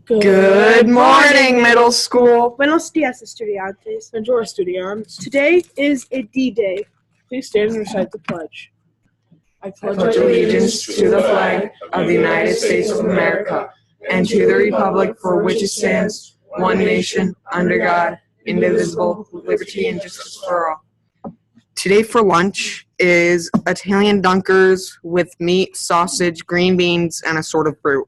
Good morning, middle school. Buenos días, estudiantes. Bonjour, estudiants. Today is a D-Day. Please stand and recite the pledge. I pledge allegiance to the flag of the United States of America and to the republic for which it stands, one nation, under God, indivisible, with liberty and justice for all. Today for lunch is Italian dunkers with meat, sausage, green beans, and assorted fruit.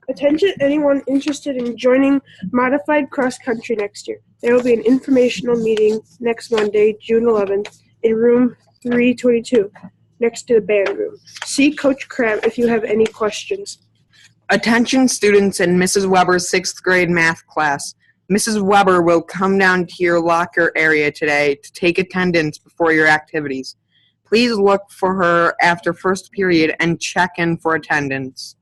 Attention anyone interested in joining Modified Cross Country next year. There will be an informational meeting next Monday, June 11th, in room 322, next to the band room. See Coach Crab if you have any questions. Attention students in Mrs. Weber's 6th grade math class. Mrs. Weber will come down to your locker area today to take attendance before your activities. Please look for her after first period and check in for attendance.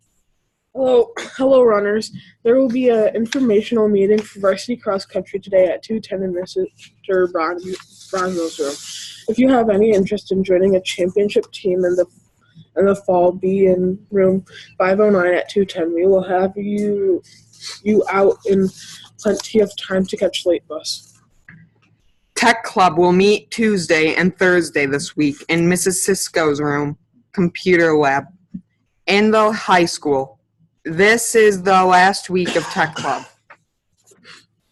Hello, runners. There will be an informational meeting for varsity cross country today at 2:10 in Mr. Bronzo's room. If you have any interest in joining a championship team in the fall, be in room 509 at 2:10. We will have you out in plenty of time to catch late bus. Tech Club will meet Tuesday and Thursday this week in Mrs. Cisco's room, computer lab, in the high school. This is the last week of Tech Club.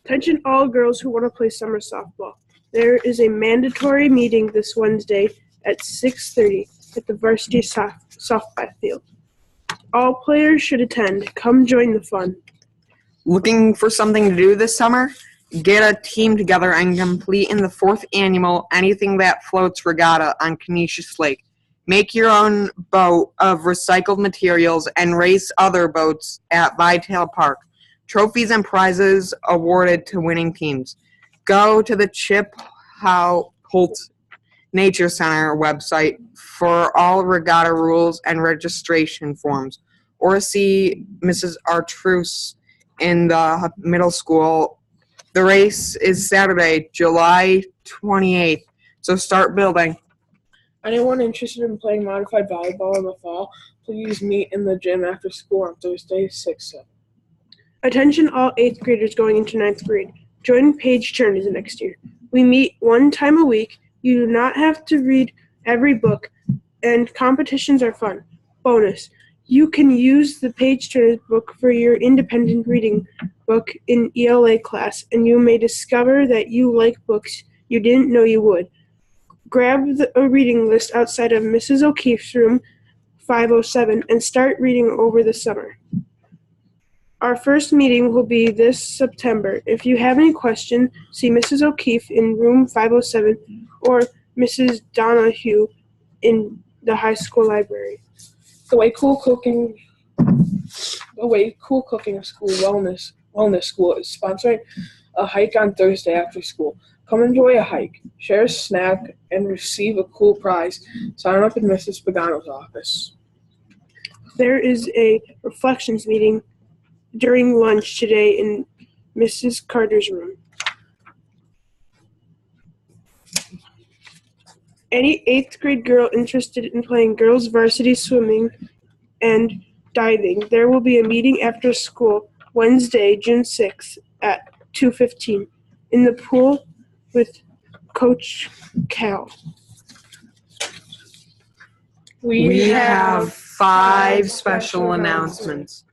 Attention all girls who want to play summer softball. There is a mandatory meeting this Wednesday at 6:30 at the varsity softball field. All players should attend. Come join the fun. Looking for something to do this summer? Get a team together and complete in the 4th annual Anything That Floats regatta on Canisius Lake. Make your own boat of recycled materials and race other boats at Vitale Park. Trophies and prizes awarded to winning teams. Go to the Chip Holt Nature Center website for all regatta rules and registration forms, or see Mrs. Artruse in the middle school. The race is Saturday, July 28th, so start building. Anyone interested in playing modified volleyball in the fall, please meet in the gym after school on Thursday, 6/7. Attention all 8th graders going into 9th grade. Join Page Turners next year. We meet one time a week. You do not have to read every book, and competitions are fun. Bonus, you can use the Page Turners book for your independent reading book in ELA class, and you may discover that you like books you didn't know you would. Grab a reading list outside of Mrs. O'Keefe's room, 507, and start reading over the summer. Our first meeting will be this September. If you have any questions, see Mrs. O'Keefe in room 507 or Mrs. Donahue in the high school library. The way Cool Cooking School Wellness School is sponsoring a hike on Thursday after school. Come enjoy a hike, share a snack, and receive a cool prize. Sign up in Mrs. Pagano's office. There is a reflections meeting during lunch today in Mrs. Carter's room. Any 8th grade girl interested in playing girls varsity swimming and diving, there will be a meeting after school Wednesday, June 6th at 2:15 in the pool with Coach Cal. We have 5 special announcements.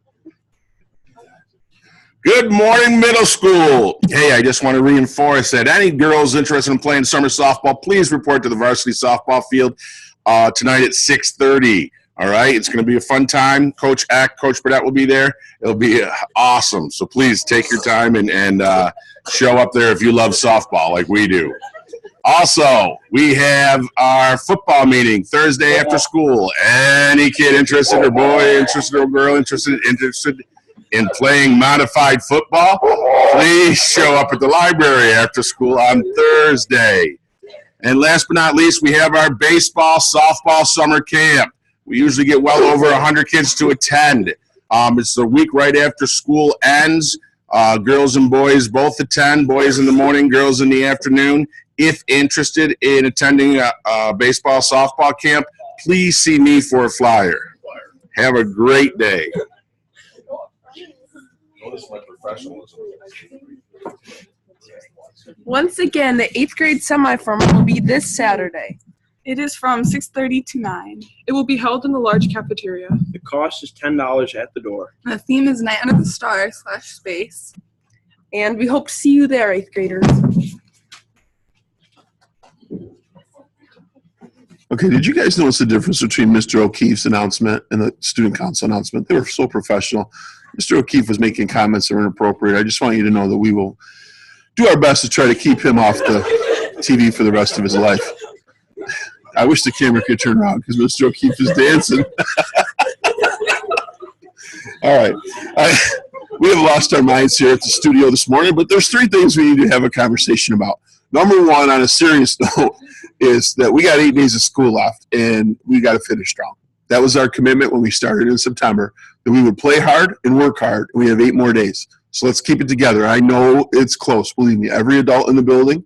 Good morning, middle school. Hey, I just want to reinforce that any girls interested in playing summer softball, please report to the varsity softball field tonight at 6:30. All right, it's going to be a fun time. Coach Burdett will be there. It'll be awesome. So please take your time and show up there if you love softball like we do. Also, we have our football meeting Thursday after school. Any kid interested, or boy interested, or girl interested in playing modified football, please show up at the library after school on Thursday. And last but not least, we have our baseball, softball summer camp. We usually get well over 100 kids to attend. It's the week right after school ends. Girls and boys both attend, boys in the morning, girls in the afternoon. If interested in attending a baseball, softball camp, please see me for a flyer. Have a great day. Just my professionalism. Once again, the 8th grade semifinal will be this Saturday. It is from 6:30 to 9. It will be held in the large cafeteria. The cost is $10 at the door. The theme is Night Under the Stars / Space. And we hope to see you there, 8th graders. Okay, did you guys notice the difference between Mr. O'Keefe's announcement and the student council announcement? They were so professional. Mr. O'Keefe was making comments that were inappropriate. I just want you to know that we will do our best to try to keep him off the TV for the rest of his life. I wish the camera could turn around because Mr. O'Keefe is dancing. All right. We have lost our minds here at the studio this morning, but there's 3 things we need to have a conversation about. Number 1, on a serious note, is that we got 8 days of school left, and we got to finish strong. That was our commitment when we started in September, that we would play hard and work hard, and we have 8 more days. So let's keep it together. I know it's close. Believe me, every adult in the building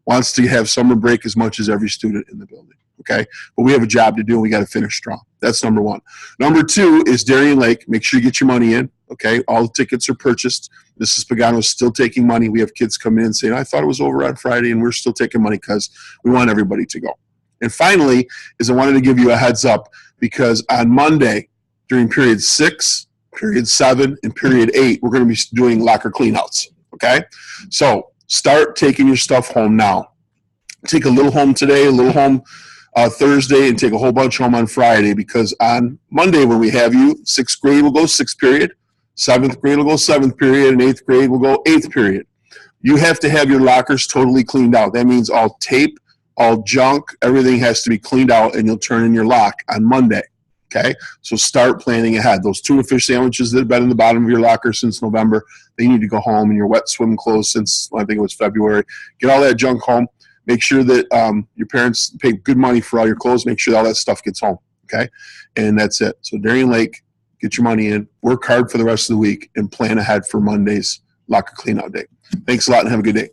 wants to have summer break as much as every student in the building. Okay? But we have a job to do, and we got to finish strong. That's number 1. Number 2 is Darien Lake. Make sure you get your money in. Okay? All the tickets are purchased. Mrs. Pagano is still taking money. We have kids coming in saying, I thought it was over on Friday, and we're still taking money because we want everybody to go. And finally, is I wanted to give you a heads up because on Monday, during period 6, period 7, and period 8, we're going to be doing locker cleanouts. Okay? So start taking your stuff home now. Take a little home today, a little home Thursday, and take a whole bunch home on Friday, because on Monday when we have you, 6th grade will go 6th period, 7th grade will go 7th period, and 8th grade will go 8th period. You have to have your lockers totally cleaned out. That means all tape, all junk, everything has to be cleaned out, and you'll turn in your lock on Monday. Okay? So start planning ahead. Those tuna fish sandwiches that have been in the bottom of your locker since November, they need to go home, and your wet swim clothes since, I think it was February. Get all that junk home. Make sure that your parents pay good money for all your clothes. Make sure all that stuff gets home, okay? And that's it. So Darien Lake, get your money in, work hard for the rest of the week, and plan ahead for Monday's locker cleanout day. Thanks a lot, and have a good day.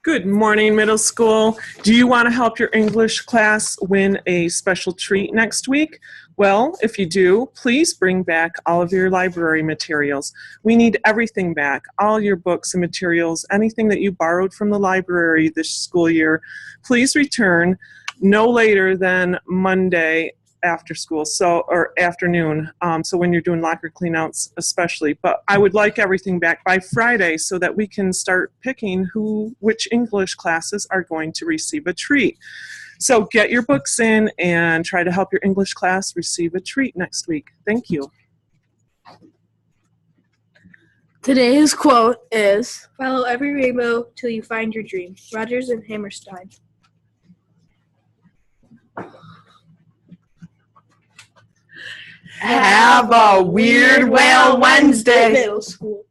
Good morning, middle school. Do you want to help your English class win a special treat next week? Well, if you do, please bring back all of your library materials. We need everything back, all your books and materials, anything that you borrowed from the library this school year. Please return no later than Monday after school, or afternoon, so when you're doing locker cleanouts especially. But I would like everything back by Friday so that we can start picking which English classes are going to receive a treat. So get your books in and try to help your English class receive a treat next week. Thank you. Today's quote is, "Follow every rainbow till you find your dream." Rogers and Hammerstein. Have a weird whale Wednesday. Middle school.